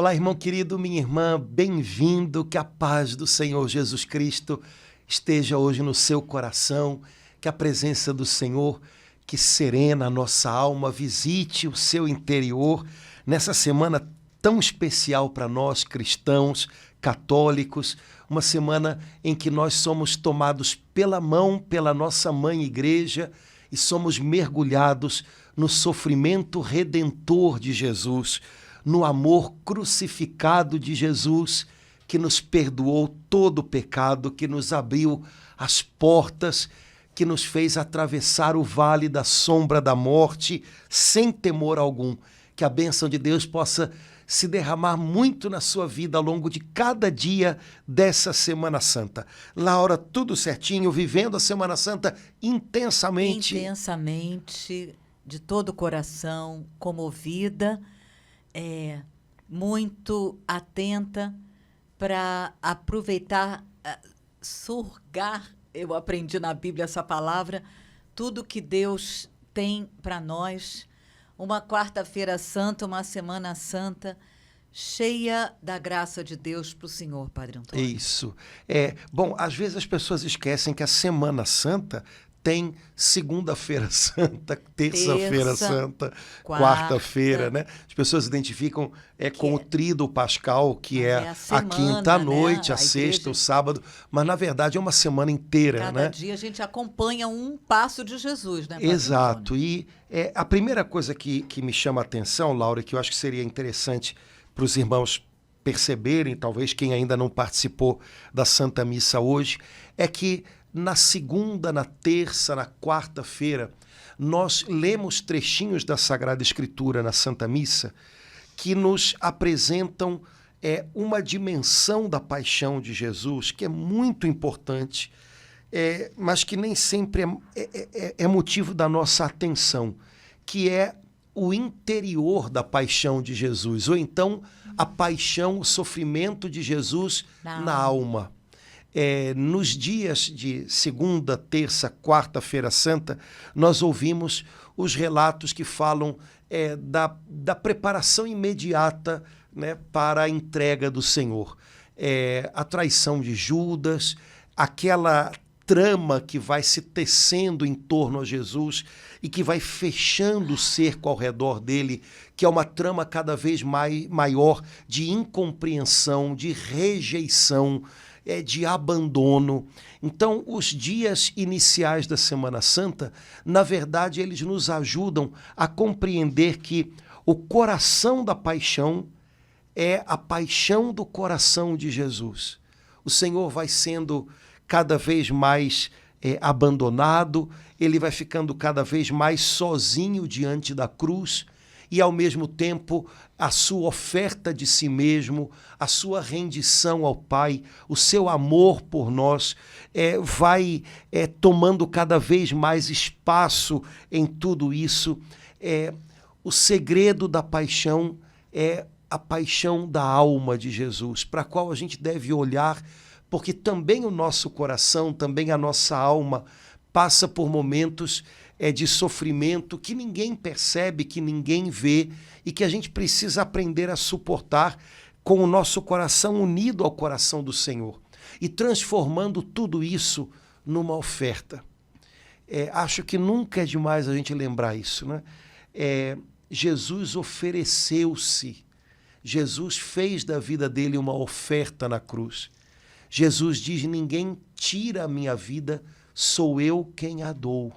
Olá, irmão querido, minha irmã, bem-vindo, que a paz do Senhor Jesus Cristo esteja hoje no seu coração, que a presença do Senhor, que serena a nossa alma, visite o seu interior nessa semana tão especial para nós cristãos, católicos, uma semana em que nós somos tomados pela mão pela nossa mãe igreja e somos mergulhados no sofrimento redentor de Jesus, no amor crucificado de Jesus, que nos perdoou todo o pecado, que nos abriu as portas, que nos fez atravessar o vale da sombra da morte sem temor algum. Que a bênção de Deus possa se derramar muito na sua vida ao longo de cada dia dessa Semana Santa. Laura, tudo certinho, vivendo a Semana Santa intensamente. Intensamente, de todo o coração, comovida, muito atenta para aproveitar, surgar, eu aprendi na Bíblia essa palavra, tudo que Deus tem para nós. Uma quarta-feira santa, uma semana santa, cheia da graça de Deus para o Senhor, Padre Antônio. Isso. Bom, às vezes as pessoas esquecem que a Semana Santa tem segunda-feira santa, terça-feira santa, quarta-feira, né? As pessoas identificam com o tríduo pascal, que é a quinta-noite, né? A sexta, igreja... o sábado, mas na verdade é uma semana inteira, Cada dia a gente acompanha um passo de Jesus, né? Exato. E a primeira coisa que me chama a atenção, Laura, que eu acho que seria interessante para os irmãos perceberem, talvez quem ainda não participou da Santa Missa hoje, é que na segunda, na terça, na quarta-feira, nós lemos trechinhos da Sagrada Escritura na Santa Missa que nos apresentam uma dimensão da paixão de Jesus que é muito importante, mas que nem sempre é motivo da nossa atenção, que é o interior da paixão de Jesus, ou então a paixão, o sofrimento de Jesus na alma. Nos dias de segunda, terça, quarta-feira santa, nós ouvimos os relatos que falam da preparação imediata, né, para a entrega do Senhor. A traição de Judas, aquela trama que vai se tecendo em torno a Jesus e que vai fechando o cerco ao redor dele, que é uma trama cada vez maior de incompreensão, de rejeição, de abandono. Então, os dias iniciais da Semana Santa, na verdade, eles nos ajudam a compreender que o coração da paixão é a paixão do coração de Jesus. O Senhor vai sendo cada vez mais abandonado, ele vai ficando cada vez mais sozinho diante da cruz, e, ao mesmo tempo, a sua oferta de si mesmo, a sua rendição ao Pai, o seu amor por nós, vai tomando cada vez mais espaço em tudo isso. O segredo da paixão é a paixão da alma de Jesus, para a qual a gente deve olhar, porque também o nosso coração, também a nossa alma, passa por momentos de sofrimento que ninguém percebe, que ninguém vê e que a gente precisa aprender a suportar com o nosso coração unido ao coração do Senhor e transformando tudo isso numa oferta. Acho que nunca é demais a gente lembrar isso, né? Jesus ofereceu-se, Jesus fez da vida dele uma oferta na cruz. Jesus diz: ninguém tira a minha vida, sou eu quem a dou.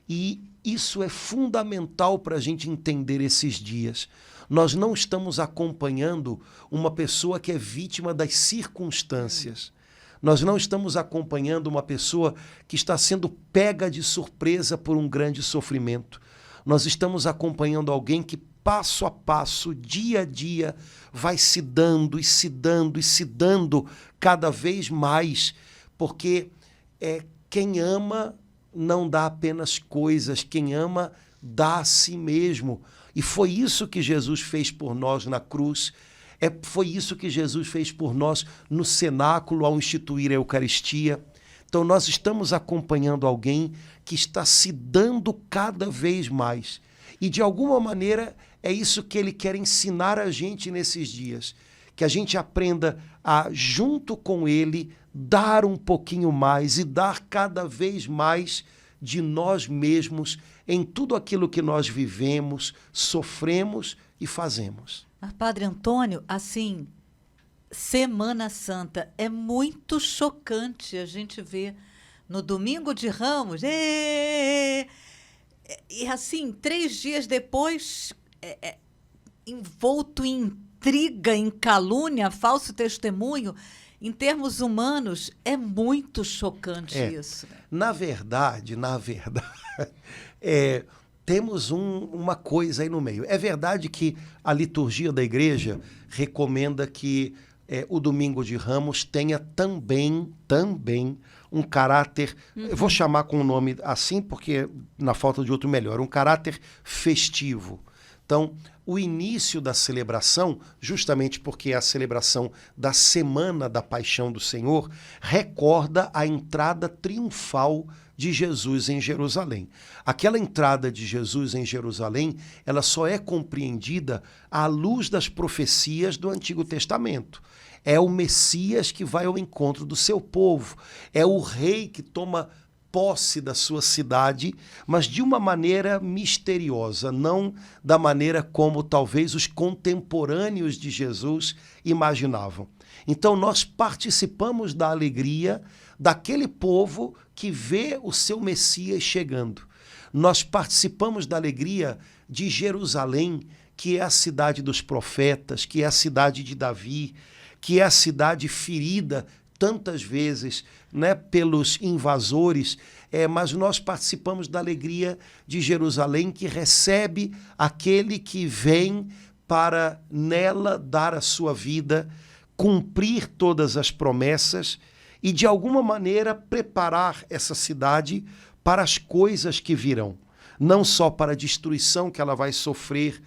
E isso é fundamental para a gente entender esses dias. Nós não estamos acompanhando uma pessoa que é vítima das circunstâncias. Nós não estamos acompanhando uma pessoa que está sendo pega de surpresa por um grande sofrimento. Nós estamos acompanhando alguém que, passo a passo, dia a dia, vai se dando e se dando e se dando cada vez mais, porque quem ama não dá apenas coisas, quem ama dá a si mesmo. E foi isso que Jesus fez por nós na cruz, foi isso que Jesus fez por nós no cenáculo ao instituir a Eucaristia. Então nós estamos acompanhando alguém que está se dando cada vez mais. E de alguma maneira É isso que ele quer ensinar a gente nesses dias. Que a gente aprenda a, junto com ele, dar um pouquinho mais e dar cada vez mais de nós mesmos em tudo aquilo que nós vivemos, sofremos e fazemos. Mas, Padre Antônio, assim, Semana Santa é muito chocante a gente ver no Domingo de Ramos, e assim, 3 dias depois, envolto em intriga, em calúnia, falso testemunho. Em termos humanos, é muito chocante isso. Na verdade, temos uma coisa aí no meio. É verdade que a liturgia da igreja recomenda que o Domingo de Ramos tenha também um caráter, eu vou chamar com o nome assim, porque na falta de outro melhor, um caráter festivo. Então, o início da celebração, justamente porque é a celebração da Semana da Paixão do Senhor, recorda a entrada triunfal de Jesus em Jerusalém. Aquela entrada de Jesus em Jerusalém, ela só é compreendida à luz das profecias do Antigo Testamento. É o Messias que vai ao encontro do seu povo. É o rei que toma posse da sua cidade, mas de uma maneira misteriosa, não da maneira como talvez os contemporâneos de Jesus imaginavam. Então nós participamos da alegria daquele povo que vê o seu Messias chegando. Nós participamos da alegria de Jerusalém, que é a cidade dos profetas, que é a cidade de Davi, que é a cidade ferida tantas vezes, né, pelos invasores, mas nós participamos da alegria de Jerusalém, que recebe aquele que vem para nela dar a sua vida, cumprir todas as promessas e, de alguma maneira, preparar essa cidade para as coisas que virão. Não só para a destruição que ela vai sofrer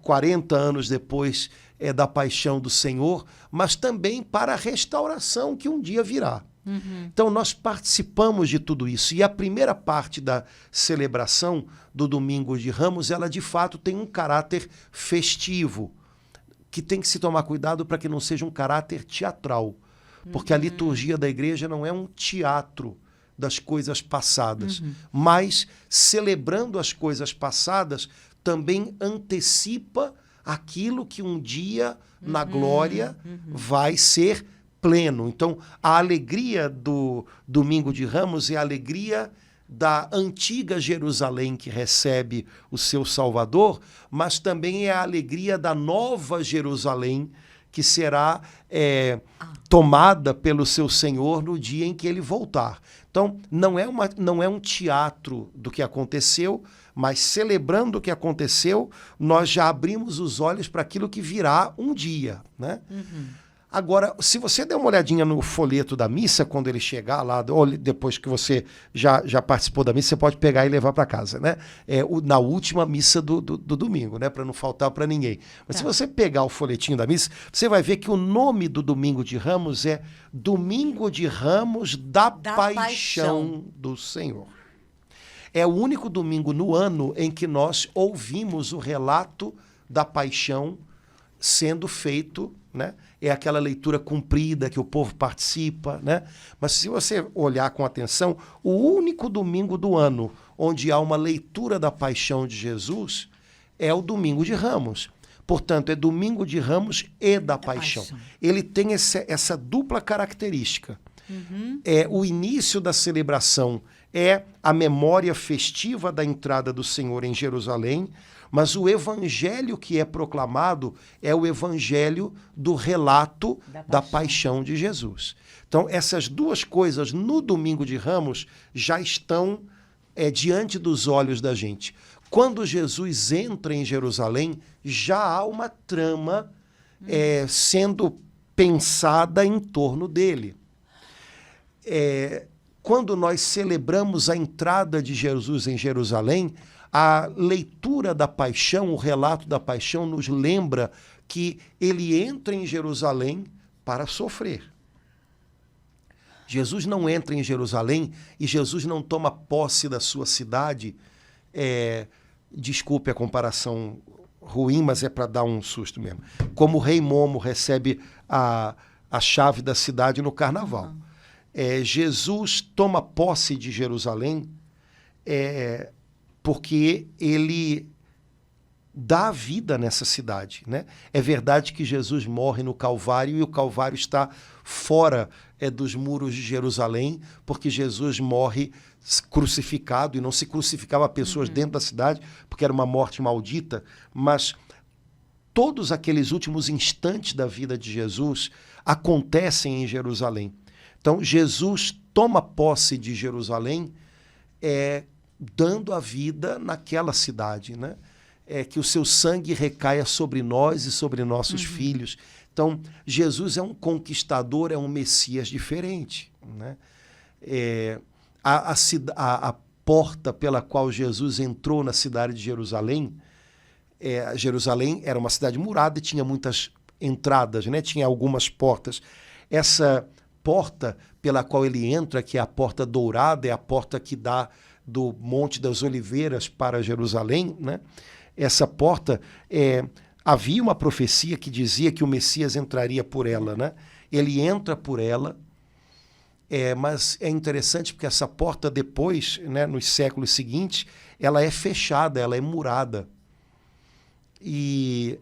40 anos depois da paixão do Senhor, mas também para a restauração que um dia virá. Então nós participamos de tudo isso. E a primeira parte da celebração do Domingo de Ramos, ela de fato tem um caráter festivo, que tem que se tomar cuidado para que não seja um caráter teatral, porque a liturgia da igreja não é um teatro das coisas passadas, mas celebrando as coisas passadas também antecipa aquilo que um dia, na glória, vai ser pleno. Então, a alegria do Domingo de Ramos é a alegria da antiga Jerusalém que recebe o seu Salvador, mas também é a alegria da nova Jerusalém que será tomada pelo seu Senhor no dia em que ele voltar. Então, não é um teatro do que aconteceu, mas celebrando o que aconteceu, nós já abrimos os olhos para aquilo que virá um dia, né? Agora, se você der uma olhadinha no folheto da missa, quando ele chegar lá, ou depois que você já participou da missa, você pode pegar e levar para casa, né? Na última missa do domingo, né? Para não faltar para ninguém. Mas se você pegar o folhetinho da missa, você vai ver que o nome do Domingo de Ramos é Domingo de Ramos da Paixão do Senhor. É o único domingo no ano em que nós ouvimos o relato da paixão sendo feito, né? É aquela leitura cumprida que o povo participa, né? Mas se você olhar com atenção, o único domingo do ano onde há uma leitura da paixão de Jesus é o Domingo de Ramos. Portanto, é Domingo de Ramos e da paixão. Ele tem essa dupla característica. O início da celebração é a memória festiva da entrada do Senhor em Jerusalém, mas o evangelho que é proclamado é o evangelho do relato da paixão de Jesus. Então, essas duas coisas no Domingo de Ramos já estão diante dos olhos da gente. Quando Jesus entra em Jerusalém, já há uma trama sendo pensada em torno dele. Quando nós celebramos a entrada de Jesus em Jerusalém, a leitura da paixão, o relato da paixão, nos lembra que ele entra em Jerusalém para sofrer. Jesus não entra em Jerusalém e Jesus não toma posse da sua cidade desculpe a comparação ruim, mas é para dar um susto mesmo, como o rei Momo recebe a chave da cidade no carnaval. Jesus toma posse de Jerusalém porque ele dá vida nessa cidade, né? É verdade que Jesus morre no Calvário e o Calvário está fora dos muros de Jerusalém, porque Jesus morre crucificado e não se crucificava pessoas dentro da cidade, porque era uma morte maldita, mas todos aqueles últimos instantes da vida de Jesus acontecem em Jerusalém. Então, Jesus toma posse de Jerusalém dando a vida naquela cidade, né? Que o seu sangue recaia sobre nós e sobre nossos filhos. Então, Jesus é um conquistador, é um Messias diferente, né? A porta pela qual Jesus entrou na cidade de Jerusalém, Jerusalém era uma cidade murada e tinha muitas entradas, né? Tinha algumas portas. Essa porta pela qual ele entra, que é a porta dourada, é a porta que dá do Monte das Oliveiras para Jerusalém, né? Essa porta, havia uma profecia que dizia que o Messias entraria por ela, né? Ele entra por ela, mas é interessante porque essa porta depois, né, nos séculos seguintes, ela é fechada, ela é murada. E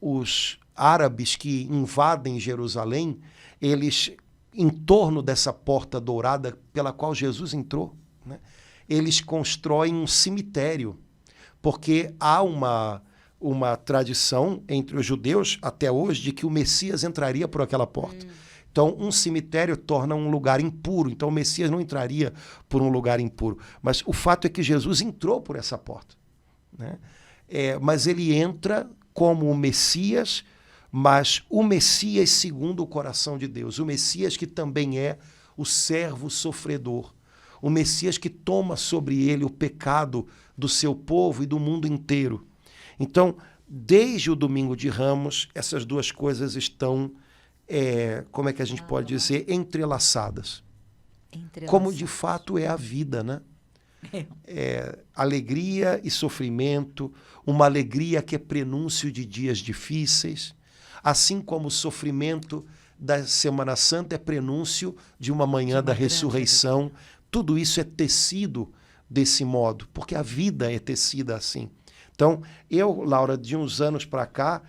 os árabes que invadem Jerusalém, eles, em torno dessa porta dourada pela qual Jesus entrou, né, eles constroem um cemitério, porque há uma tradição entre os judeus até hoje de que o Messias entraria por aquela porta. Então, um cemitério torna um lugar impuro. Então, o Messias não entraria por um lugar impuro. Mas o fato é que Jesus entrou por essa porta, né? Mas ele entra como o Messias, mas o Messias segundo o coração de Deus. O Messias que também é o servo sofredor. O Messias que toma sobre ele o pecado do seu povo e do mundo inteiro. Então, desde o Domingo de Ramos, essas duas coisas estão, como é que a gente pode dizer, entrelaçadas. Como de fato é a vida, né? Alegria e sofrimento, uma alegria que é prenúncio de dias difíceis, assim como o sofrimento da Semana Santa é prenúncio de uma manhã da ressurreição. Tudo isso é tecido desse modo, porque a vida é tecida assim. Então, Laura, de uns anos para cá,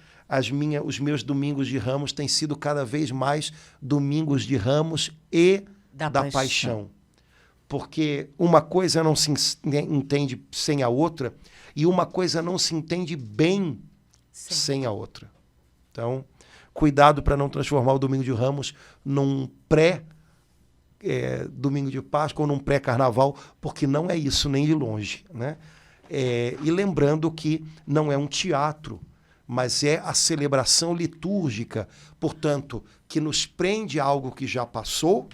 os meus domingos de Ramos têm sido cada vez mais domingos de Ramos e da paixão. Porque uma coisa não se entende sem a outra e uma coisa não se entende bem sem a outra. Então, cuidado para não transformar o Domingo de Ramos num Domingo de Páscoa ou num pré-carnaval, porque não é isso nem de longe, né? E lembrando que não é um teatro, mas é a celebração litúrgica, portanto, que nos prende a algo que já passou,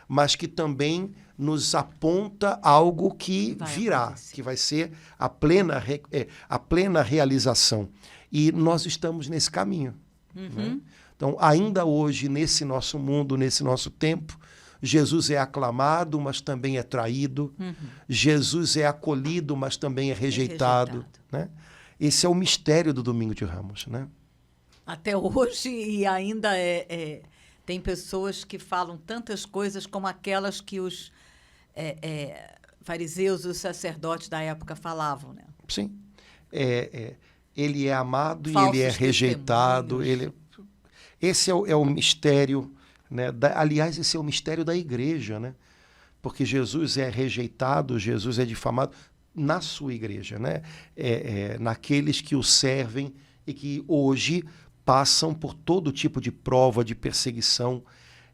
mas que também nos aponta algo que virá, que vai ser a plena realização. E nós estamos nesse caminho. Né? Então, ainda hoje, nesse nosso mundo, nesse nosso tempo, Jesus é aclamado, mas também é traído. Jesus é acolhido, mas também é rejeitado. Né? Esse é o mistério do Domingo de Ramos. Né? Até hoje, e ainda tem pessoas que falam tantas coisas como aquelas que os fariseus e os sacerdotes da época falavam. Né? Sim. Ele é amado e ele é rejeitado. Esse é o mistério. Né? Aliás, esse é o mistério da igreja, né? Porque Jesus é rejeitado, Jesus é difamado na sua igreja, né? Naqueles que o servem e que hoje passam por todo tipo de prova, de perseguição.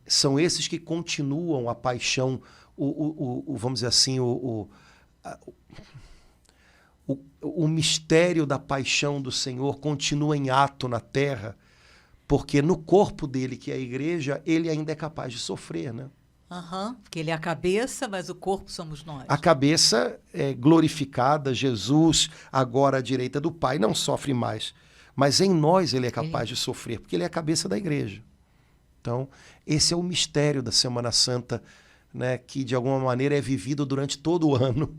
São esses que continuam a paixão, vamos dizer assim, o mistério da paixão do Senhor continua em ato na terra, porque no corpo dele, que é a igreja, ele ainda é capaz de sofrer, né? Porque ele é a cabeça, mas o corpo somos nós. A cabeça é glorificada, Jesus, agora à direita do Pai, não sofre mais. Mas em nós ele é capaz de sofrer, porque ele é a cabeça da igreja. Então, esse é o mistério da Semana Santa, né, que de alguma maneira é vivido durante todo o ano.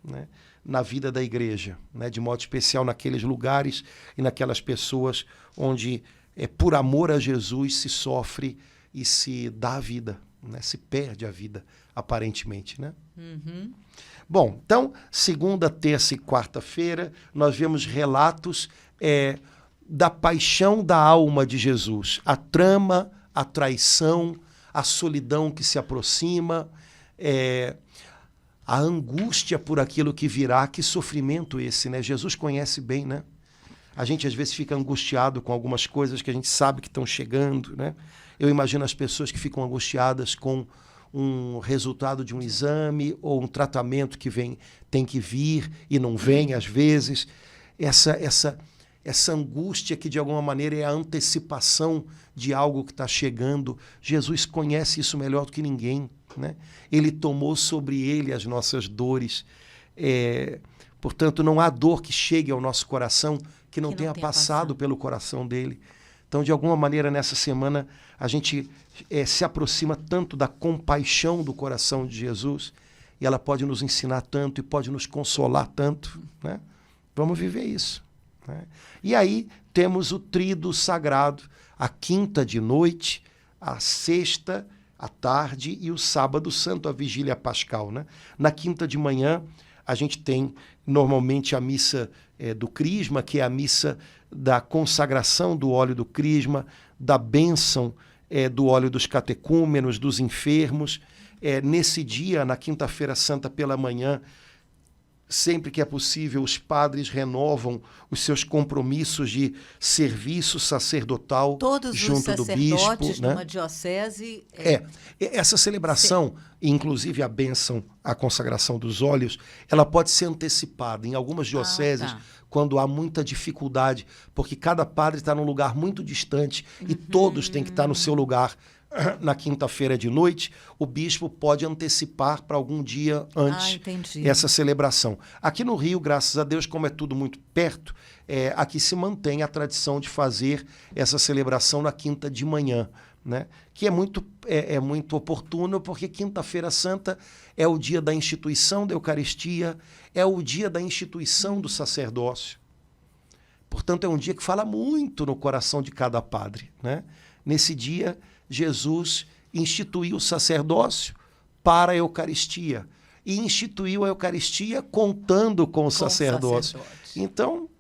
Né? na vida da igreja, né? De modo especial naqueles lugares e naquelas pessoas onde, por amor a Jesus, se sofre e se dá a vida, né? Se perde a vida, aparentemente, né? Uhum. Bom, então, segunda, terça e quarta-feira, nós vemos relatos da paixão da alma de Jesus. A trama, a traição, a solidão que se aproxima, a angústia por aquilo que virá. Que sofrimento esse, né? Jesus conhece bem, né? A gente às vezes fica angustiado com algumas coisas que a gente sabe que estão chegando, né? Eu imagino as pessoas que ficam angustiadas com um resultado de um exame ou um tratamento que tem que vir e não vem às vezes. Essa angústia que de alguma maneira é a antecipação de algo que está chegando. Jesus conhece isso melhor do que ninguém, né? Ele tomou sobre ele as nossas dores. Portanto, não há dor que chegue ao nosso coração que não tenha passado pelo coração dele. Então, de alguma maneira, nessa semana, a gente se aproxima tanto da compaixão do coração de Jesus, e ela pode nos ensinar tanto e pode nos consolar tanto, né? Vamos viver isso, né? E aí temos o tríduo sagrado, a quinta de noite, a sexta à tarde e o sábado santo, a vigília pascal, né? Na quinta de manhã, a gente tem normalmente a missa do crisma, que é a missa da consagração do óleo do crisma, da bênção do óleo dos catecúmenos, dos enfermos. Nesse dia, na quinta-feira santa pela manhã, sempre que é possível, os padres renovam os seus compromissos de serviço sacerdotal junto do bispo. Todos os sacerdotes numa diocese... Essa celebração, inclusive a bênção, a consagração dos óleos, ela pode ser antecipada. Em algumas dioceses, quando há muita dificuldade, porque cada padre está num lugar muito distante e todos têm que estar no seu lugar na quinta-feira de noite, o bispo pode antecipar para algum dia antes essa celebração. Aqui no Rio, graças a Deus, como é tudo muito perto, aqui se mantém a tradição de fazer essa celebração na quinta de manhã, né? Que é muito oportuno, porque quinta-feira santa é o dia da instituição da Eucaristia, é o dia da instituição do sacerdócio. Portanto, é um dia que fala muito no coração de cada padre, né? Nesse dia, Jesus instituiu o sacerdócio para a Eucaristia e instituiu a Eucaristia contando com o sacerdócio. Então,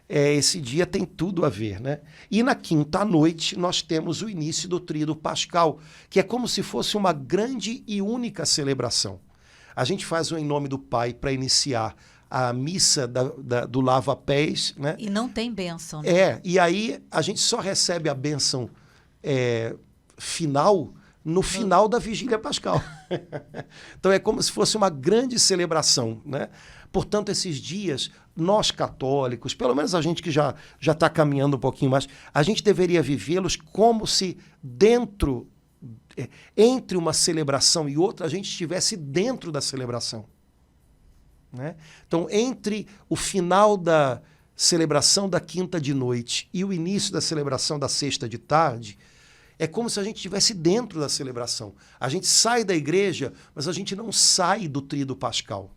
esse dia tem tudo a ver, né? E na quinta à noite nós temos o início do tríduo pascal, que é como se fosse uma grande e única celebração. A gente faz o Em Nome do Pai para iniciar a missa do lava-pés, né? E não tem bênção, né? E aí a gente só recebe a bênção final no final da vigília pascal. Então é como se fosse uma grande celebração, né? Portanto, esses dias, nós católicos, pelo menos a gente que já está caminhando um pouquinho mais, a gente deveria vivê-los como se entre uma celebração e outra, a gente estivesse dentro da celebração, né? Então, entre o final da celebração da quinta de noite e o início da celebração da sexta de tarde, é como se a gente estivesse dentro da celebração. A gente sai da igreja, mas a gente não sai do tríduo pascal.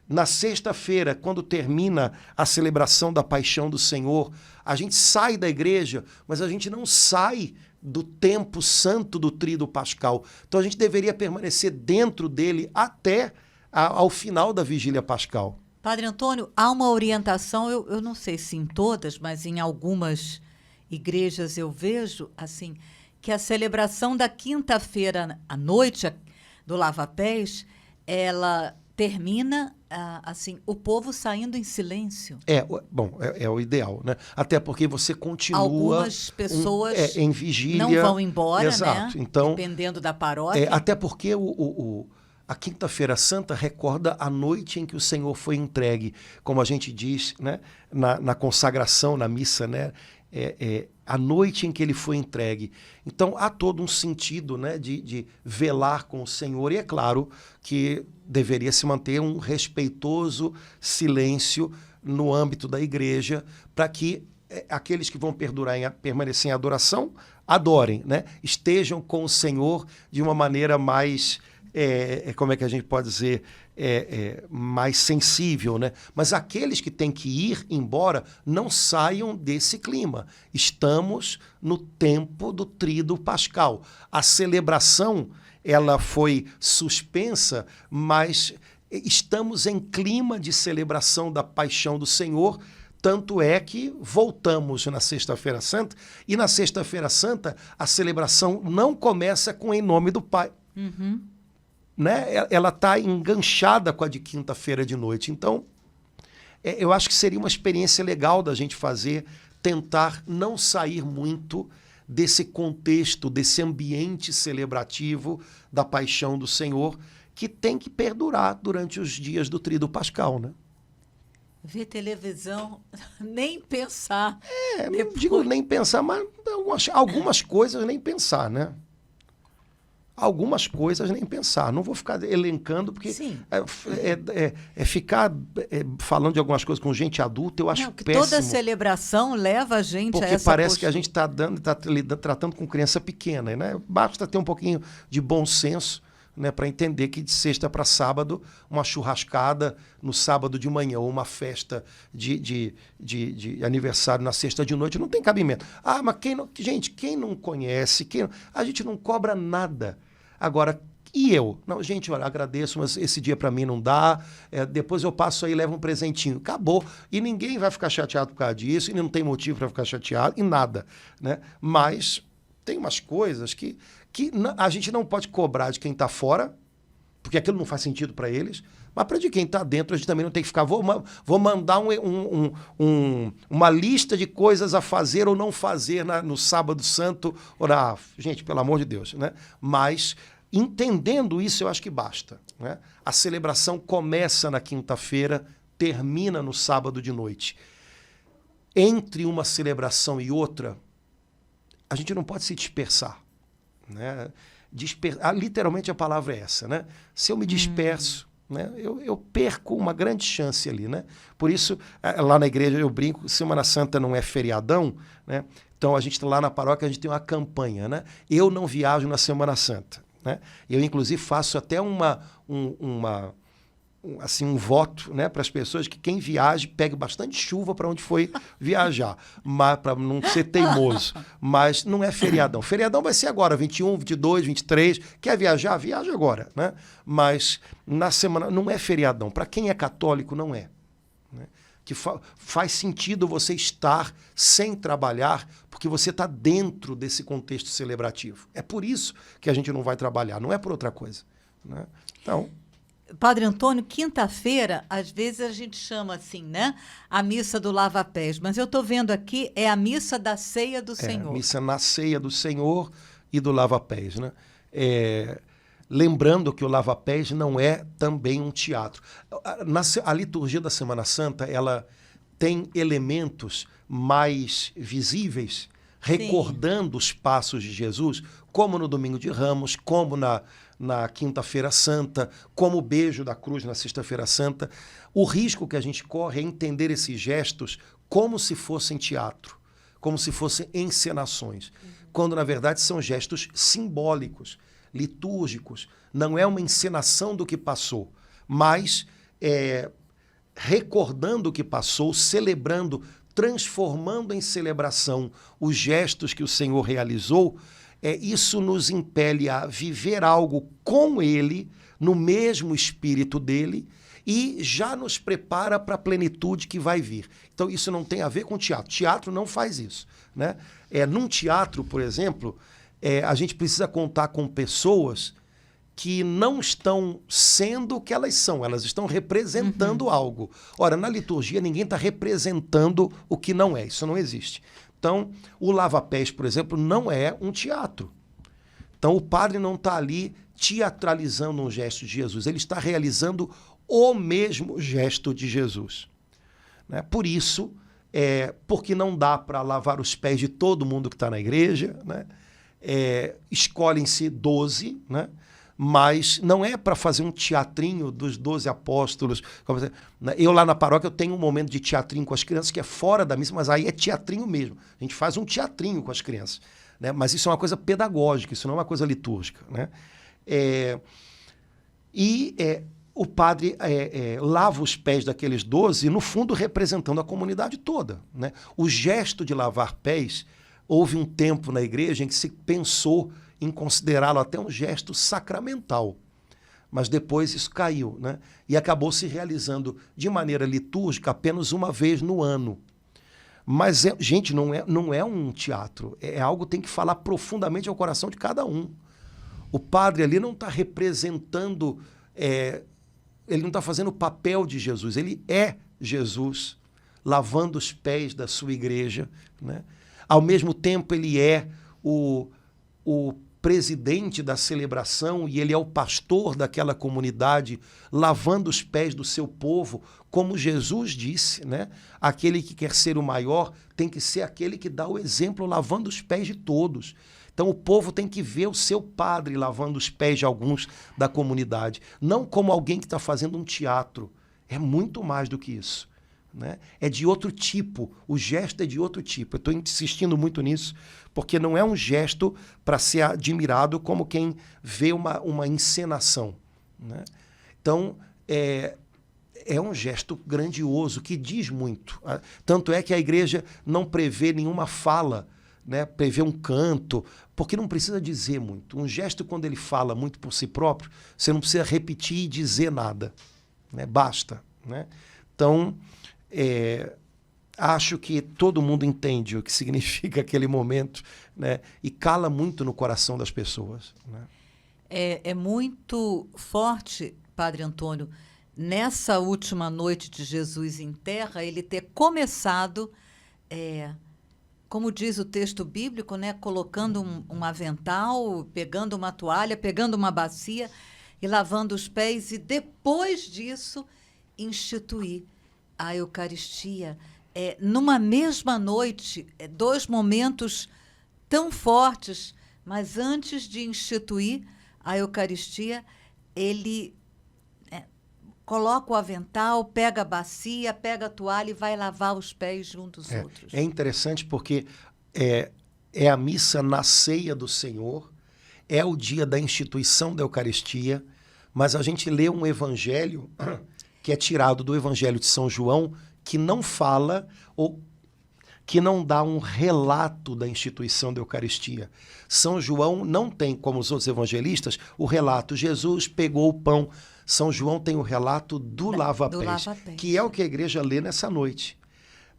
Na sexta-feira, quando termina a celebração da paixão do Senhor, a gente sai da igreja, mas a gente não sai do tempo santo do tríduo pascal. Então a gente deveria permanecer dentro dele até ao final da vigília pascal. Padre Antônio, há uma orientação, eu não sei se em todas, mas em algumas igrejas eu vejo assim, que a celebração da quinta-feira à noite do lava-pés, ela termina assim, o povo saindo em silêncio. É o ideal, né? Até porque você continua... Algumas pessoas em vigília, não vão embora, exato, né? Então, dependendo da paróquia. Até porque a Quinta-feira Santa recorda a noite em que o Senhor foi entregue, como a gente diz, né? na consagração, na missa, né? A noite em que ele foi entregue. Então, há todo um sentido, né, de velar com o Senhor, e é claro que deveria se manter um respeitoso silêncio no âmbito da igreja, para que aqueles que vão permanecer em adoração, adorem, né? Estejam com o Senhor de uma maneira mais como é que a gente pode dizer, mais sensível, né? Mas aqueles que têm que ir embora não saiam desse clima. Estamos no tempo do tríduo pascal. A celebração, ela foi suspensa, mas estamos em clima de celebração da paixão do Senhor. Tanto é que voltamos na Sexta-feira Santa, e na Sexta-feira Santa a celebração não começa com Em Nome do Pai. Uhum. Né? Ela está enganchada com a de quinta-feira de noite. Então, eu acho que seria uma experiência legal da gente fazer, tentar não sair muito desse contexto, desse ambiente celebrativo da paixão do Senhor, que tem que perdurar durante os dias do Tríduo Pascal, né? Ver televisão, nem pensar. Não digo nem pensar, mas algumas coisas nem pensar, né? Algumas coisas nem pensar. Não vou ficar elencando, porque ficar falando de algumas coisas com gente adulta, eu acho péssimo. Toda celebração leva a gente a essa Porque parece que a gente está tratando com criança pequena, né? Basta ter um pouquinho de bom senso, né, para entender que de sexta para sábado, uma churrascada no sábado de manhã ou uma festa de aniversário na sexta de noite não tem cabimento. Mas quem não conhece, a gente não cobra nada. Agora, e eu? Não, gente, olha, agradeço, mas esse dia para mim não dá, depois eu passo aí e levo um presentinho. Acabou. E ninguém vai ficar chateado por causa disso, e não tem motivo para ficar chateado, e nada, né? Mas tem umas coisas que a gente não pode cobrar de quem está fora, porque aquilo não faz sentido para eles, mas para de quem está dentro a gente também não tem que ficar, vou mandar uma lista de coisas a fazer ou não fazer no Sábado Santo. Gente, pelo amor de Deus, né? Mas entendendo isso, eu acho que basta, né? A celebração começa na quinta-feira, termina no sábado de noite. Entre uma celebração e outra, a gente não pode se dispersar, né? Literalmente a palavra é essa, né? Se eu me disperso, né, eu perco uma grande chance ali, né? Por isso, lá na igreja eu brinco, Semana Santa não é feriadão, né? Então a gente lá na paróquia, a gente tem uma campanha, né? Eu não viajo na Semana Santa, né? Eu inclusive faço até um voto, né, para as pessoas que quem viaje pegue bastante chuva para onde foi viajar, para não ser teimoso. Mas não é feriadão. Feriadão vai ser agora, 21, 22, 23. Quer viajar? Viaja agora, né? Mas na semana não é feriadão. Para quem é católico, não é. Né? Que faz sentido você estar sem trabalhar, porque você está dentro desse contexto celebrativo. É por isso que a gente não vai trabalhar, não é por outra coisa, né? Então... Padre Antônio, quinta-feira, às vezes a gente chama assim, né? A missa do lava-pés, mas eu estou vendo aqui, é a missa da ceia do Senhor. A missa na ceia do Senhor e do lava-pés, né? Lembrando que o lava-pés não é também um teatro. A liturgia da Semana Santa, ela tem elementos mais visíveis, recordando os passos de Jesus, como no Domingo de Ramos, como na Quinta-feira Santa, como o beijo da cruz na Sexta-feira Santa. O risco que a gente corre é entender esses gestos como se fossem teatro, como se fossem encenações, quando, na verdade, são gestos simbólicos, litúrgicos. Não é uma encenação do que passou, mas recordando o que passou, celebrando, transformando em celebração os gestos que o Senhor realizou. Isso nos impele a viver algo com Ele, no mesmo espírito dele, e já nos prepara para a plenitude que vai vir. Então, isso não tem a ver com teatro. Teatro não faz isso, né? Num teatro, por exemplo, a gente precisa contar com pessoas que não estão sendo o que elas são, elas estão representando algo. Ora, na liturgia, ninguém está representando o que não é, isso não existe. Então, o lava-pés, por exemplo, não é um teatro. Então, o padre não está ali teatralizando um gesto de Jesus, ele está realizando o mesmo gesto de Jesus. Né? Por isso, porque não dá para lavar os pés de todo mundo que está na igreja, né? Escolhem-se 12, né? Mas não é para fazer um teatrinho dos 12 apóstolos. Eu lá na paróquia eu tenho um momento de teatrinho com as crianças que é fora da missa, mas aí é teatrinho mesmo. A gente faz um teatrinho com as crianças, né? Mas isso é uma coisa pedagógica, isso não é uma coisa litúrgica, né? E o padre lava os pés daqueles 12, no fundo representando a comunidade toda, né? O gesto de lavar pés, houve um tempo na igreja em que se pensou em considerá-lo até um gesto sacramental. Mas depois isso caiu, né? E acabou se realizando de maneira litúrgica apenas uma vez no ano. Mas, gente, não é um teatro. É algo que tem que falar profundamente ao coração de cada um. O padre ali não está representando, ele não está fazendo o papel de Jesus. Ele é Jesus, lavando os pés da sua igreja, né? Ao mesmo tempo, ele é o presidente da celebração e ele é o pastor daquela comunidade, lavando os pés do seu povo, como Jesus disse, né? Aquele que quer ser o maior tem que ser aquele que dá o exemplo lavando os pés de todos. Então o povo tem que ver o seu padre lavando os pés de alguns da comunidade, não como alguém que está fazendo um teatro. É muito mais do que isso, né? É de outro tipo, o gesto é de outro tipo. Eu estou insistindo muito nisso, porque não é um gesto para ser admirado como quem vê uma encenação, né? Então, é um gesto grandioso que diz muito. Tanto é que a igreja não prevê nenhuma fala, né? Prevê um canto, porque não precisa dizer muito. Um gesto, quando ele fala muito por si próprio, você não precisa repetir e dizer nada, né? Basta, né? Então, acho que todo mundo entende o que significa aquele momento, né? E cala muito no coração das pessoas, né? É muito forte, Padre Antônio, nessa última noite de Jesus em terra, ele ter começado, como diz o texto bíblico, né, colocando um avental, pegando uma toalha, pegando uma bacia e lavando os pés, e depois disso instituir a Eucaristia. Numa mesma noite, dois momentos tão fortes, mas antes de instituir a Eucaristia, ele coloca o avental, pega a bacia, pega a toalha e vai lavar os pés junto dos outros. É interessante porque é a missa na ceia do Senhor, é o dia da instituição da Eucaristia, mas a gente lê um evangelho que é tirado do Evangelho de São João, que não fala ou que não dá um relato da instituição da Eucaristia. São João não tem, como os outros evangelistas, o relato, Jesus pegou o pão. São João tem o relato do lava-pés, que é o que a igreja lê nessa noite.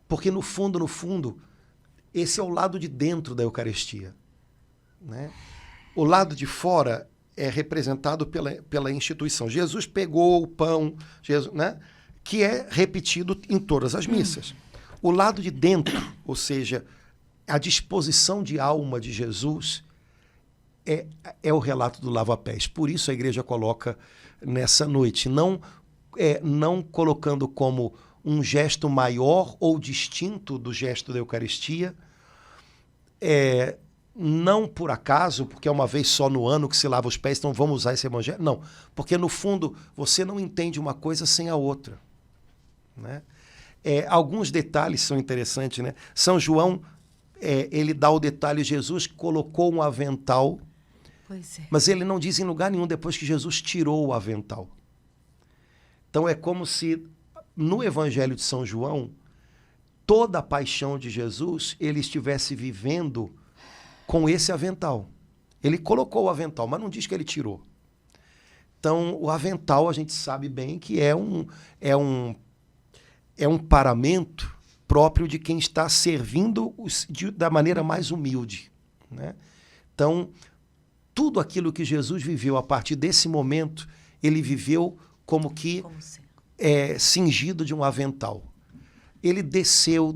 Porque, no fundo, esse é o lado de dentro da Eucaristia, né? O lado de fora é representado pela instituição. Jesus pegou o pão, né? Que é repetido em todas as missas. O lado de dentro, ou seja, a disposição de alma de Jesus, é o relato do lava-pés. Por isso a igreja coloca nessa noite, não colocando como um gesto maior ou distinto do gesto da Eucaristia, não por acaso, porque é uma vez só no ano que se lava os pés, então vamos usar esse evangelho. Não, porque no fundo você não entende uma coisa sem a outra, né? Alguns detalhes são interessantes, né? São João, ele dá o detalhe, Jesus colocou um avental, mas ele não diz em lugar nenhum depois que Jesus tirou o avental. Então é como se no Evangelho de São João, toda a paixão de Jesus, ele estivesse vivendo com esse avental. Ele colocou o avental, mas não diz que ele tirou. Então, o avental a gente sabe bem que é um paramento próprio de quem está servindo da maneira mais humilde, né? Então, tudo aquilo que Jesus viveu a partir desse momento, ele viveu como que cingido de um avental. Ele desceu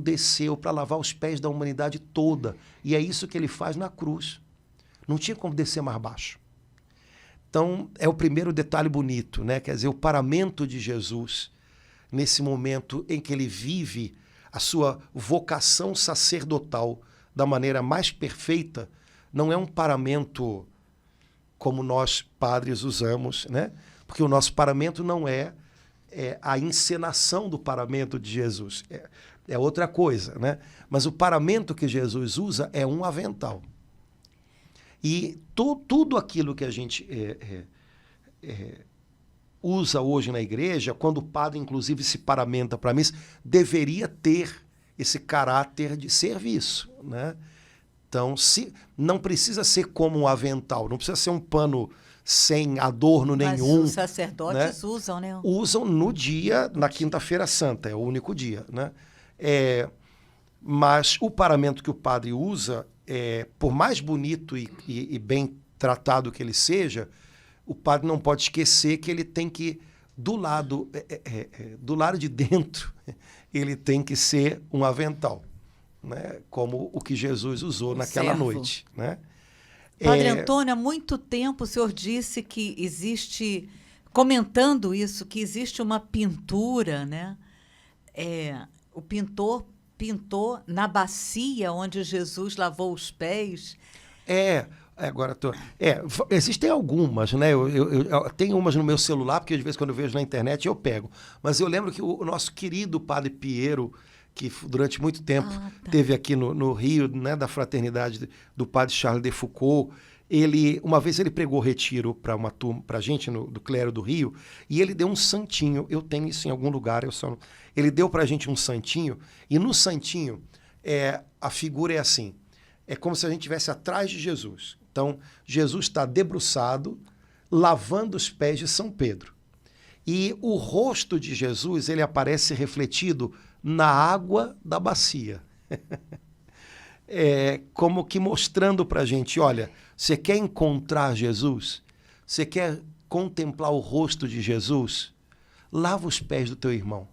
para lavar os pés da humanidade toda. E é isso que ele faz na cruz. Não tinha como descer mais baixo. Então, é o primeiro detalhe bonito, né? Quer dizer, o paramento de Jesus, nesse momento em que ele vive a sua vocação sacerdotal da maneira mais perfeita, não é um paramento como nós, padres, usamos, né? Porque o nosso paramento não é a encenação do paramento de Jesus. É outra coisa, né? Mas o paramento que Jesus usa é um avental. E tudo aquilo que a gente usa hoje na igreja, quando o padre, inclusive, se paramenta para a missa, deveria ter esse caráter de serviço, né? Então, não precisa ser como um avental, não precisa ser um pano sem adorno nenhum. Mas os sacerdotes, né, usam, né? Usam no dia, na Quinta-feira Santa, é o único dia, né? Mas o paramento que o padre usa, por mais bonito e bem tratado que ele seja, o padre não pode esquecer que ele tem que, do lado de dentro, ele tem que ser um avental, né? Como o que Jesus usou naquela noite, né? Padre Antônio, há muito tempo o senhor disse que existe, comentando isso, que existe uma pintura, né? O pintor pintou na bacia onde Jesus lavou os pés. Agora existem algumas, né? Eu tenho umas no meu celular, porque às vezes quando eu vejo na internet eu pego. Mas eu lembro que o nosso querido Padre Piero, que durante muito tempo teve aqui no Rio, né, da fraternidade do Padre Charles de Foucault, uma vez ele pregou retiro para uma turma, para gente do clero do Rio, e ele deu um santinho. Eu tenho isso em algum lugar, ele deu para a gente um santinho, e no santinho a figura é assim, é como se a gente estivesse atrás de Jesus. Então, Jesus está debruçado, lavando os pés de São Pedro. E o rosto de Jesus, ele aparece refletido na água da bacia. Como que mostrando para a gente, olha, você quer encontrar Jesus? Você quer contemplar o rosto de Jesus? Lava os pés do teu irmão,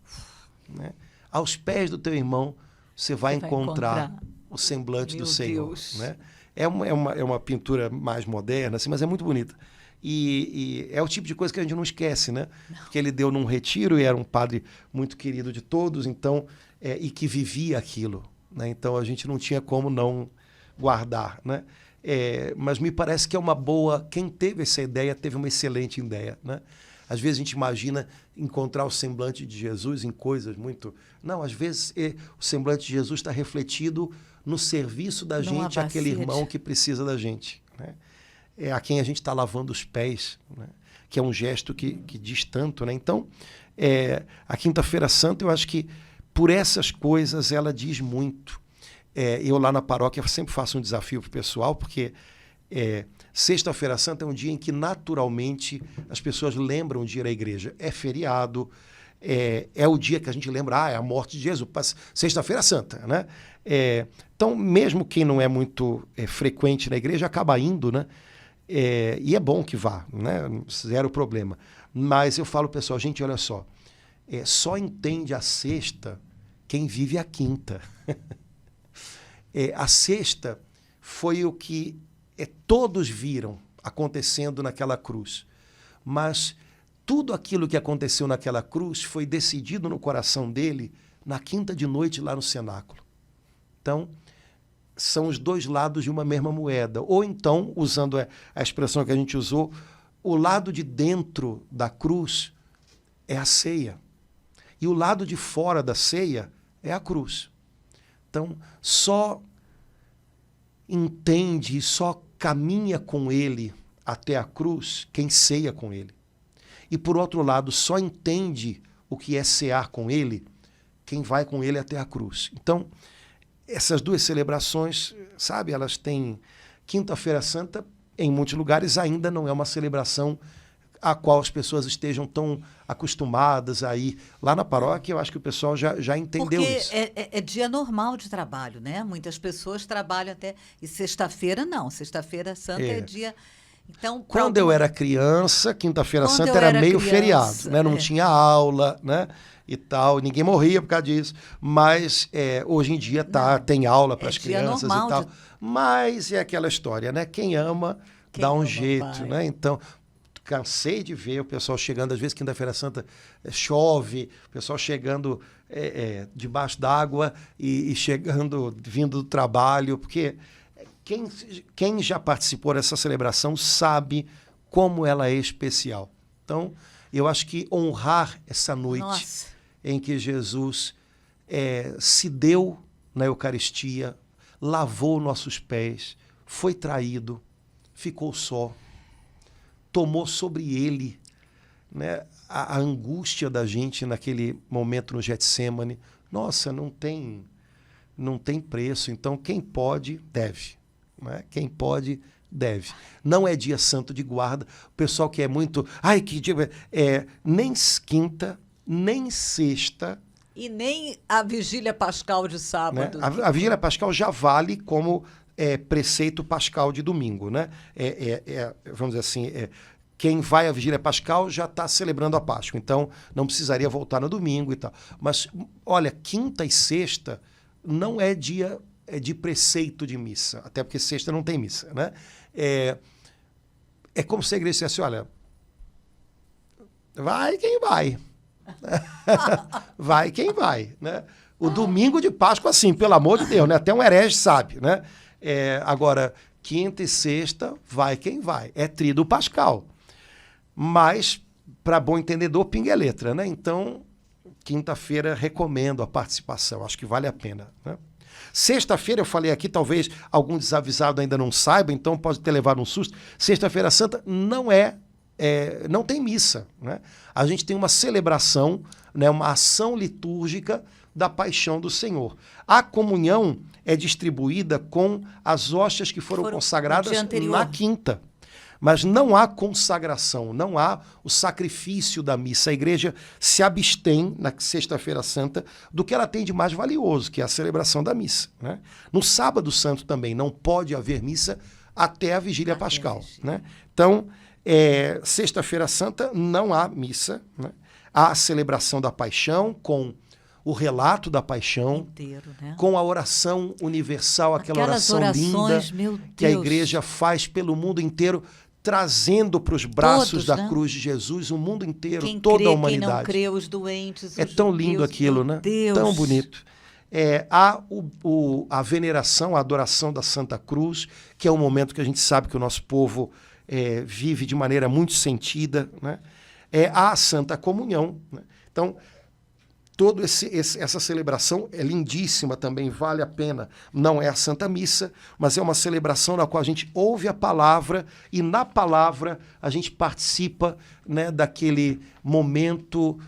né? Aos pés do teu irmão, você vai encontrar o semblante do Senhor, né? É uma pintura mais moderna, assim, mas é muito bonita. E é o tipo de coisa que a gente não esquece, né? Porque ele deu num retiro e era um padre muito querido de todos, então, e que vivia aquilo, né? Então a gente não tinha como não guardar, né? Mas me parece que é uma boa... Quem teve essa ideia teve uma excelente ideia, né? Às vezes a gente imagina encontrar o semblante de Jesus em coisas muito... Não, às vezes o semblante de Jesus está refletido no serviço da gente àquele irmão que precisa da gente, né? A quem a gente está lavando os pés, né? Que é um gesto que diz tanto, né? Então, a Quinta-feira Santa, eu acho que por essas coisas ela diz muito. Eu lá na paróquia sempre faço um desafio para o pessoal, porque Sexta-feira Santa é um dia em que naturalmente as pessoas lembram de ir à igreja. É feriado, é o dia que a gente lembra, é a morte de Jesus, Sexta-feira Santa, né? Então, mesmo quem não é muito frequente na igreja, acaba indo, né? E é bom que vá, né? Zero problema. Mas eu falo, pessoal, gente, olha só, só entende a sexta quem vive a quinta. A sexta foi o que todos viram acontecendo naquela cruz. Mas tudo aquilo que aconteceu naquela cruz foi decidido no coração dele na quinta de noite lá no cenáculo. Então, são os dois lados de uma mesma moeda. Ou então, usando a expressão que a gente usou, o lado de dentro da cruz é a ceia. E o lado de fora da ceia é a cruz. Então, só entende e só caminha com ele até a cruz quem ceia com ele. E, por outro lado, só entende o que é cear com ele quem vai com ele até a cruz. Então, essas duas celebrações, sabe, elas têm... Quinta-feira Santa, em muitos lugares, ainda não é uma celebração a qual as pessoas estejam tão acostumadas a ir. Lá na paróquia, eu acho que o pessoal já entendeu isso. Porque é dia normal de trabalho, né? Muitas pessoas trabalham até... E sexta-feira, não. Sexta-feira Santa é dia... Então, quando eu era criança, Quinta-feira Santa era meio feriado, né? Não tinha aula, né? E tal, ninguém morria por causa disso. Mas hoje em dia tem aula para as crianças e tal. Mas é aquela história, né? Quem ama dá um jeito, né? Então, cansei de ver o pessoal chegando, às vezes Quinta-feira Santa chove, o pessoal chegando debaixo d'água e chegando, vindo do trabalho, porque quem já participou dessa celebração sabe como ela é especial. Então, eu acho que honrar essa noite em que Jesus se deu na Eucaristia, lavou nossos pés, foi traído, ficou só, tomou sobre ele né, a angústia da gente naquele momento no Getsêmani, nossa, não tem preço. Então, quem pode, deve. Né? Quem pode, deve. Não é dia santo de guarda. O pessoal que é muito... Ai, que dia... nem quinta, nem sexta... E nem a vigília pascal de sábado. Né? A vigília pascal já vale como preceito pascal de domingo. Né? Vamos dizer assim... quem vai à vigília pascal já está celebrando a Páscoa. Então, não precisaria voltar no domingo e tal. Mas, olha, quinta e sexta não é dia de preceito de missa. Até porque sexta não tem missa. Né? É como se a igreja dissesse, olha, vai quem vai. Vai quem vai. Né? O domingo de Páscoa, assim, pelo amor de Deus, né? Até um herege sabe. Né? Agora, quinta e sexta, vai quem vai. É tríduo pascal. Mas, para bom entendedor, pinga é letra, né? Então, quinta-feira recomendo a participação, acho que vale a pena. Né? Sexta-feira, eu falei aqui, talvez algum desavisado ainda não saiba, então pode ter levado um susto. Sexta-feira Santa não tem missa. Né? A gente tem uma celebração, né, uma ação litúrgica da paixão do Senhor. A comunhão é distribuída com as hóstias que foram consagradas na quinta. Mas não há consagração, não há o sacrifício da missa. A igreja se abstém, na Sexta-feira Santa, do que ela tem de mais valioso, que é a celebração da missa. Né? No Sábado Santo também não pode haver missa até a Vigília Pascal. Né? Então, Sexta-feira Santa não há missa. Né? Há a celebração da paixão com o relato da paixão, inteiro, né? Com a oração universal, aquela oração orações, linda que a igreja faz pelo mundo inteiro, trazendo para os braços da cruz de Jesus o mundo inteiro, toda a humanidade. Quem não crê, os doentes, os tão lindo aquilo, né? Deus. Tão bonito. Há a veneração, a adoração da Santa Cruz, que é um momento que a gente sabe que o nosso povo vive de maneira muito sentida. Né? Há a Santa Comunhão. Né? Então, toda essa celebração é lindíssima também, vale a pena. Não é a Santa Missa, mas é uma celebração na qual a gente ouve a palavra e na palavra a gente participa, né, daquele momento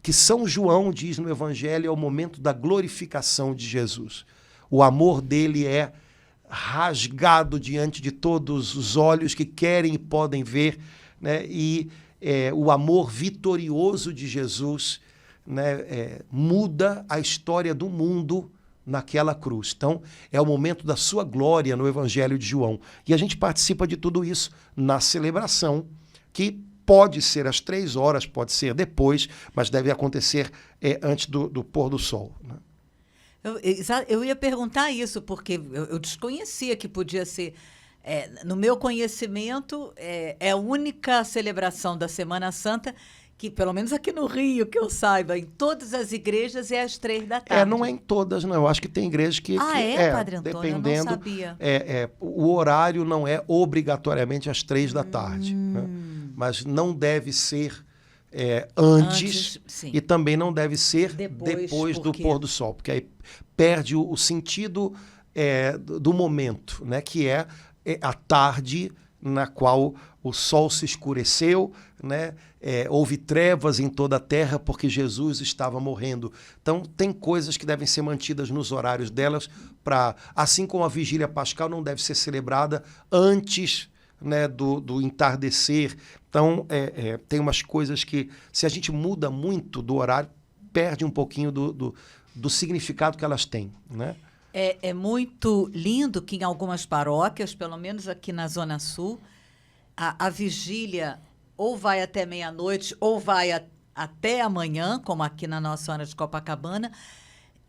que São João diz no Evangelho, é o momento da glorificação de Jesus. O amor dele é rasgado diante de todos os olhos que querem e podem ver, né, e o amor vitorioso de Jesus, né, muda a história do mundo naquela cruz. Então, é o momento da sua glória no Evangelho de João. E a gente participa de tudo isso na celebração, que pode ser às 3 horas, pode ser depois, mas deve acontecer antes do pôr do sol. Né? Eu ia perguntar isso, porque eu desconhecia que podia ser... no meu conhecimento, é a única celebração da Semana Santa que, pelo menos aqui no Rio, que eu saiba, em todas as igrejas é às 3 da tarde. Não é em todas, não. Eu acho que tem igrejas que... Padre Antônio? Dependendo, eu não sabia. O horário não é obrigatoriamente às 3 da tarde. Né? Mas não deve ser antes e também não deve ser depois do pôr do sol, porque aí perde o sentido do momento, né? Que é a tarde na qual o sol se escureceu, né? Houve trevas em toda a terra porque Jesus estava morrendo. Então, tem coisas que devem ser mantidas nos horários delas, assim como a vigília pascal não deve ser celebrada antes, né, do entardecer. Então, tem umas coisas que, se a gente muda muito do horário, perde um pouquinho do significado que elas têm, né? É muito lindo que em algumas paróquias, pelo menos aqui na Zona Sul, a vigília ou vai até meia-noite ou vai até amanhã, como aqui na Nossa Senhora de Copacabana.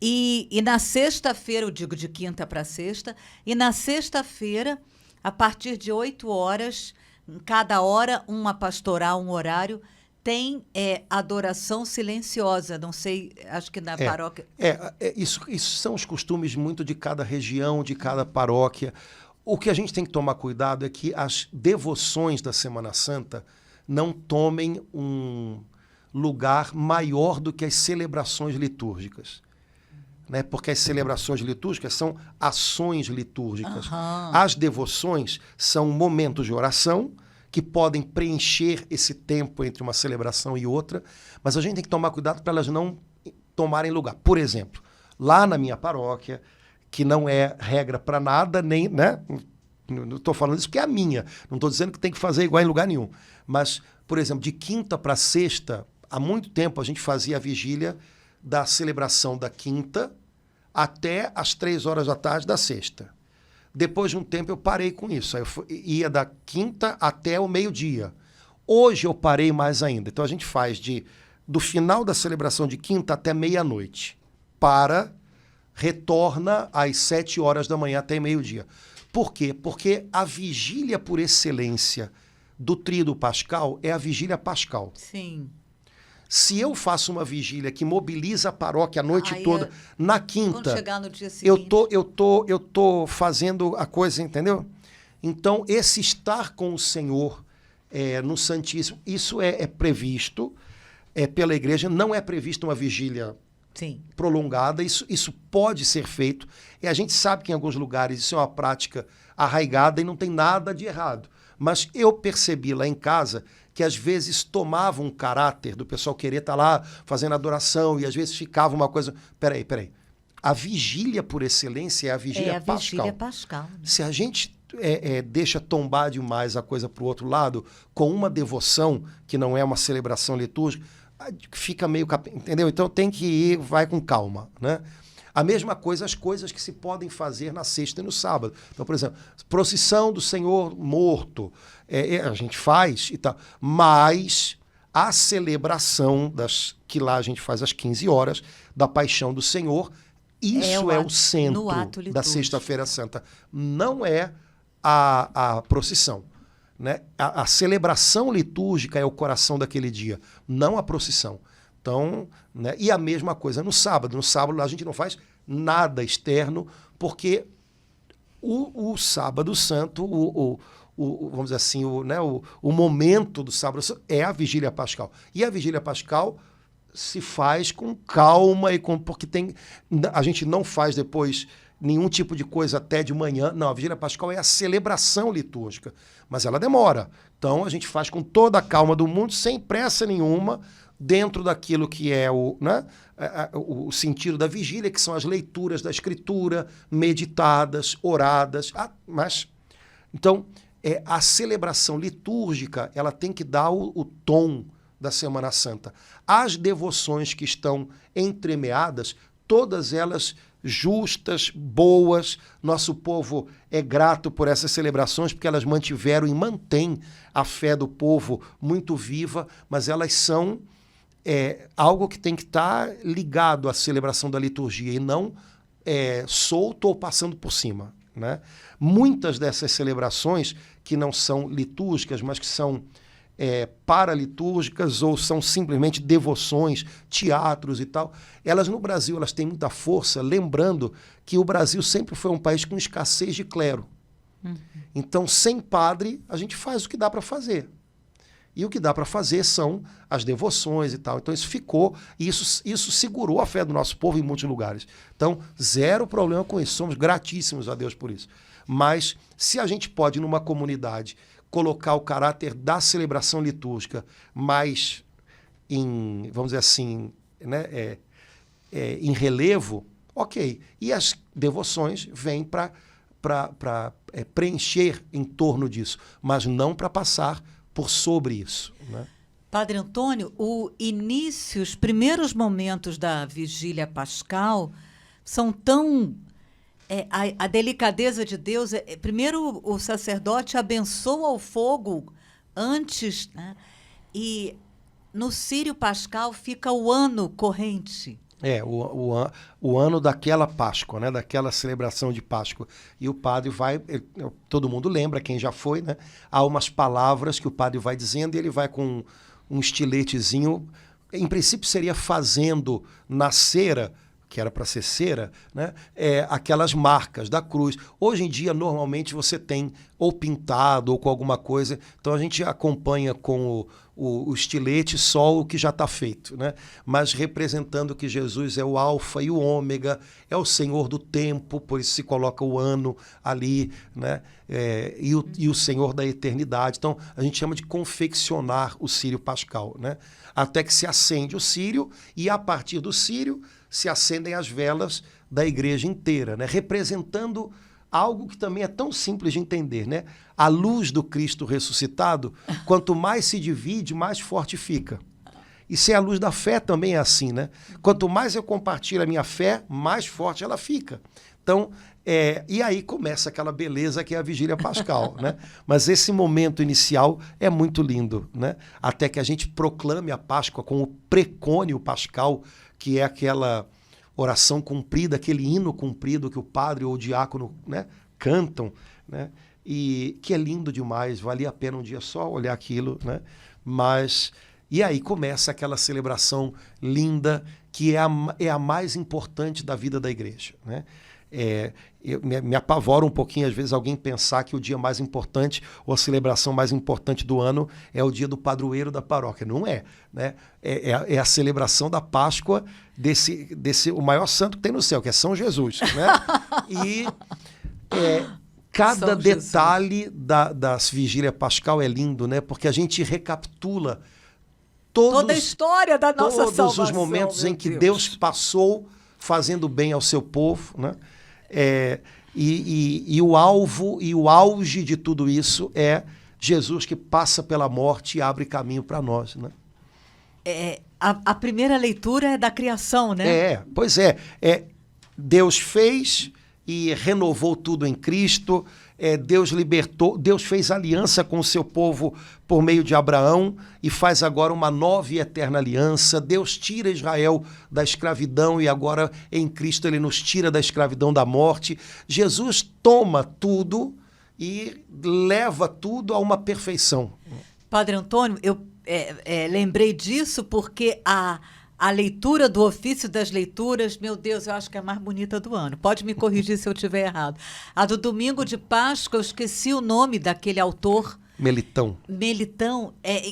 E na sexta-feira, eu digo de quinta para sexta, e na sexta-feira, a partir de 8 horas, em cada hora, uma pastoral, um horário, tem adoração silenciosa. Não sei, acho que na paróquia... Isso são os costumes muito de cada região, de cada paróquia. O que a gente tem que tomar cuidado é que as devoções da Semana Santa não tomem um lugar maior do que as celebrações litúrgicas. Né? Porque as celebrações litúrgicas são ações litúrgicas. As devoções são momentos de oração que podem preencher esse tempo entre uma celebração e outra, mas a gente tem que tomar cuidado para elas não tomarem lugar. Por exemplo, lá na minha paróquia, que não é regra para nada, nem, né? Não estou falando isso porque é a minha, não estou dizendo que tem que fazer igual em lugar nenhum. Mas, por exemplo, de quinta para sexta, há muito tempo a gente fazia a vigília da celebração da quinta até as 3 horas da tarde da sexta. Depois de um tempo eu parei com isso. Aí eu ia da quinta até o meio-dia. Hoje eu parei mais ainda. Então a gente faz do final da celebração de quinta até meia-noite. Retorna às 7 horas da manhã até meio-dia. Por quê? Porque a vigília por excelência do tríduo pascal é a vigília pascal. Sim. Se eu faço uma vigília que mobiliza a paróquia a noite toda, na quinta, quando chegar no dia seguinte, eu tô fazendo a coisa, entendeu? Então, esse estar com o Senhor no Santíssimo, isso é previsto pela igreja, não é previsto uma vigília prolongada, isso pode ser feito. E a gente sabe que em alguns lugares isso é uma prática arraigada e não tem nada de errado. Mas eu percebi lá em casa que às vezes tomava um caráter do pessoal querer estar lá fazendo adoração e às vezes ficava uma coisa... Peraí. A vigília por excelência é a vigília pascal. Vigília pascal. Né? Se a gente deixa tombar demais a coisa para o outro lado, com uma devoção que não é uma celebração litúrgica, fica meio... Entendeu? Então tem que ir, vai com calma, né? A mesma coisa, as coisas que se podem fazer na sexta e no sábado. Então, por exemplo, procissão do Senhor morto, a gente faz e tal, mas a celebração que lá a gente faz às 15 horas, da Paixão do Senhor, isso é o centro da Sexta-feira Santa. Não é a procissão. Né? A celebração litúrgica é o coração daquele dia, não a procissão. Então, né? E a mesma coisa no sábado. No sábado a gente não faz nada externo, porque o sábado santo, vamos dizer assim, o momento do sábado santo é a vigília pascal. E a vigília pascal se faz com calma porque a gente não faz depois nenhum tipo de coisa até de manhã. Não, a vigília pascal é a celebração litúrgica, mas ela demora. Então a gente faz com toda a calma do mundo, sem pressa nenhuma, dentro daquilo que é o sentido da vigília, que são as leituras da Escritura, meditadas, oradas. Então, a celebração litúrgica ela tem que dar o tom da Semana Santa. As devoções que estão entremeadas, todas elas justas, boas. Nosso povo é grato por essas celebrações, porque elas mantiveram e mantêm a fé do povo muito viva, mas elas são algo que tem que estar ligado à celebração da liturgia e não solto ou passando por cima. Né? Muitas dessas celebrações que não são litúrgicas, mas que são paralitúrgicas ou são simplesmente devoções, teatros e tal, elas no Brasil elas têm muita força, lembrando que o Brasil sempre foi um país com escassez de clero. Uhum. Então, sem padre, a gente faz o que dá para fazer. E o que dá para fazer são as devoções e tal. Então isso ficou, e isso segurou a fé do nosso povo em muitos lugares. Então, zero problema com isso. Somos gratíssimos a Deus por isso. Mas se a gente pode, numa comunidade, colocar o caráter da celebração litúrgica mais vamos dizer assim, né, em relevo, ok. E as devoções vêm para preencher em torno disso, mas não para passar por sobre isso. Né? Padre Antônio, os primeiros momentos da vigília pascal são tão... a delicadeza de Deus... primeiro, o sacerdote abençoa o fogo antes, né? E no Círio Pascal fica o ano corrente. O ano daquela Páscoa, né? Daquela celebração de Páscoa. E o padre vai, todo mundo lembra, quem já foi, né? Há umas palavras que o padre vai dizendo e ele vai com um estiletezinho, em princípio seria fazendo na cera, que era para ser cera, né? Aquelas marcas da cruz. Hoje em dia, normalmente, você tem ou pintado ou com alguma coisa. Então, a gente acompanha com o estilete só o que já está feito, né? Mas representando que Jesus é o alfa e o ômega, é o Senhor do tempo, por isso se coloca o ano ali, né? E o Senhor da eternidade. Então, a gente chama de confeccionar o círio pascal, né? Até que se acende o círio e, a partir do círio, se acendem as velas da igreja inteira, né? Representando algo que também é tão simples de entender, né? A luz do Cristo ressuscitado, quanto mais se divide, mais forte fica. E se a luz da fé também é assim, né? Quanto mais eu compartilho a minha fé, mais forte ela fica. Então, e aí começa aquela beleza que é a vigília pascal, né? Mas esse momento inicial é muito lindo, né? Até que a gente proclame a Páscoa com o precônio pascal, que é aquela oração cumprida, aquele hino cumprido que o padre ou o diácono, né, cantam, né? E que é lindo demais, valia a pena um dia só olhar aquilo, né? Mas, e aí começa aquela celebração linda, que é a mais importante da vida da igreja, né? Me apavora um pouquinho, às vezes, alguém pensar que o dia mais importante ou a celebração mais importante do ano é o dia do padroeiro da paróquia. Não é, né? É a celebração da Páscoa o maior santo que tem no céu, que é São Jesus, né? E cada São detalhe da vigília pascal é lindo, né? Porque a gente recapitula toda a história da nossa salvação. Todos os momentos em que Deus passou fazendo bem ao seu povo, né? E o alvo e o auge de tudo isso é Jesus que passa pela morte e abre caminho para nós, né? A primeira leitura é da criação, né? Pois é. Deus fez e renovou tudo em Cristo. Deus libertou, Deus fez aliança com o seu povo por meio de Abraão e faz agora uma nova e eterna aliança. Deus tira Israel da escravidão e agora em Cristo ele nos tira da escravidão da morte. Jesus toma tudo e leva tudo a uma perfeição. Padre Antônio, eu lembrei disso porque a leitura do ofício das leituras, meu Deus, eu acho que é a mais bonita do ano. Pode me corrigir se eu estiver errado. A do domingo de Páscoa, eu esqueci o nome daquele autor. Melitão.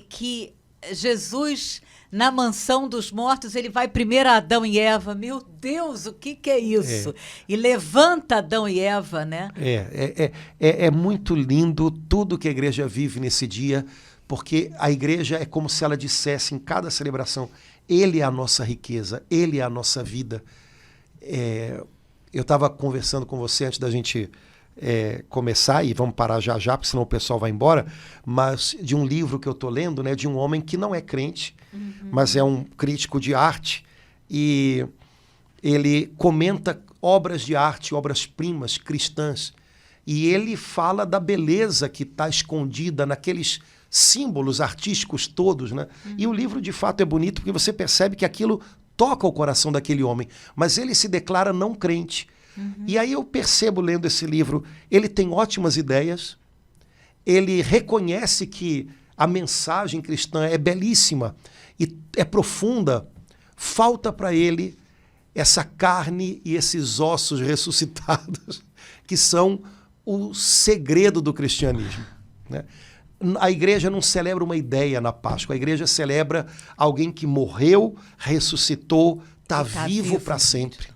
Que Jesus, na mansão dos mortos, ele vai primeiro a Adão e Eva. Meu Deus, o que é isso? E levanta Adão e Eva, né? É muito lindo tudo que a igreja vive nesse dia, porque a igreja é como se ela dissesse em cada celebração: Ele é a nossa riqueza, Ele é a nossa vida. Eu estava conversando com você antes da gente começar, e vamos parar já já, porque senão o pessoal vai embora, mas de um livro que eu estou lendo, né, de um homem que não é crente, mas é um crítico de arte, e ele comenta obras de arte, obras-primas cristãs, e ele fala da beleza que está escondida naqueles símbolos artísticos todos, né? E o livro, de fato, é bonito porque você percebe que aquilo toca o coração daquele homem, mas ele se declara não crente. E aí eu percebo, lendo esse livro, ele tem ótimas ideias, ele reconhece que a mensagem cristã é belíssima e é profunda, falta para ele essa carne e esses ossos ressuscitados que são o segredo do cristianismo, né? A igreja não celebra uma ideia na Páscoa, a igreja celebra alguém que morreu, ressuscitou, está vivo para sempre,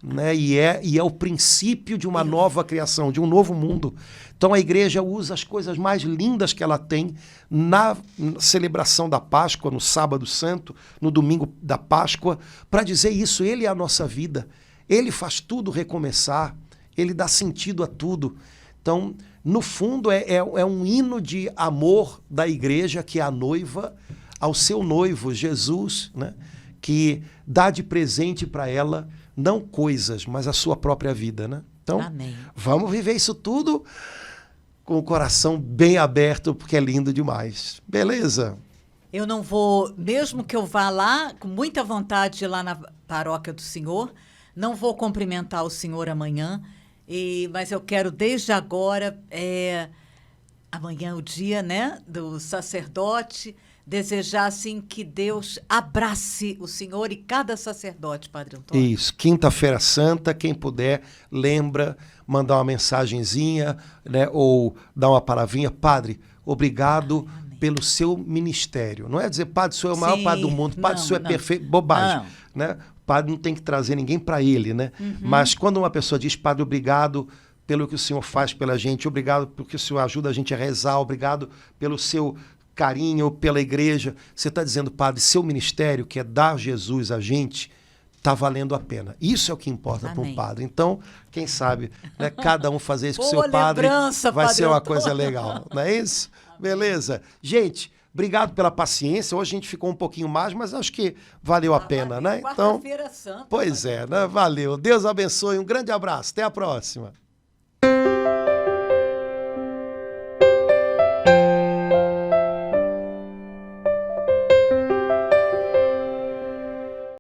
né? E é o princípio de uma nova criação, de um novo mundo. Então a igreja usa as coisas mais lindas que ela tem na celebração da Páscoa, no Sábado Santo, no domingo da Páscoa, para dizer isso: Ele é a nossa vida, Ele faz tudo recomeçar, Ele dá sentido a tudo. Então, no fundo, é um hino de amor da igreja, que é a noiva, ao seu noivo, Jesus, né? Que dá de presente para ela, não coisas, mas a sua própria vida, né? Então, amém. Vamos viver isso tudo com o coração bem aberto, porque é lindo demais. Beleza? Eu não vou, mesmo que eu vá lá, com muita vontade de ir lá na paróquia do Senhor, não vou cumprimentar o Senhor amanhã, mas eu quero desde agora, amanhã é o dia, né, do sacerdote, desejar assim que Deus abrace o senhor e cada sacerdote, Padre Antônio. Isso, Quinta-feira Santa, quem puder, lembra, mandar uma mensagenzinha, né, ou dar uma palavrinha. Padre, obrigado pelo seu ministério. Não é dizer, padre, o senhor é o maior padre do mundo, padre, o senhor é perfeito, bobagem. Né? O padre não tem que trazer ninguém para ele, né? Mas quando uma pessoa diz, padre, obrigado pelo que o senhor faz pela gente, obrigado porque o senhor ajuda a gente a rezar, obrigado pelo seu carinho pela igreja, você está dizendo, padre, seu ministério, que é dar Jesus a gente, está valendo a pena. Isso é o que importa para um padre. Então, quem sabe, né, cada um fazer isso com o seu padre, vai ser uma coisa legal. Não é isso? Beleza? Gente, obrigado pela paciência. Hoje a gente ficou um pouquinho mais, mas acho que valeu a pena, né? Então, Quarta-feira Santa. Pois é, né? Valeu. Deus abençoe. Um grande abraço. Até a próxima.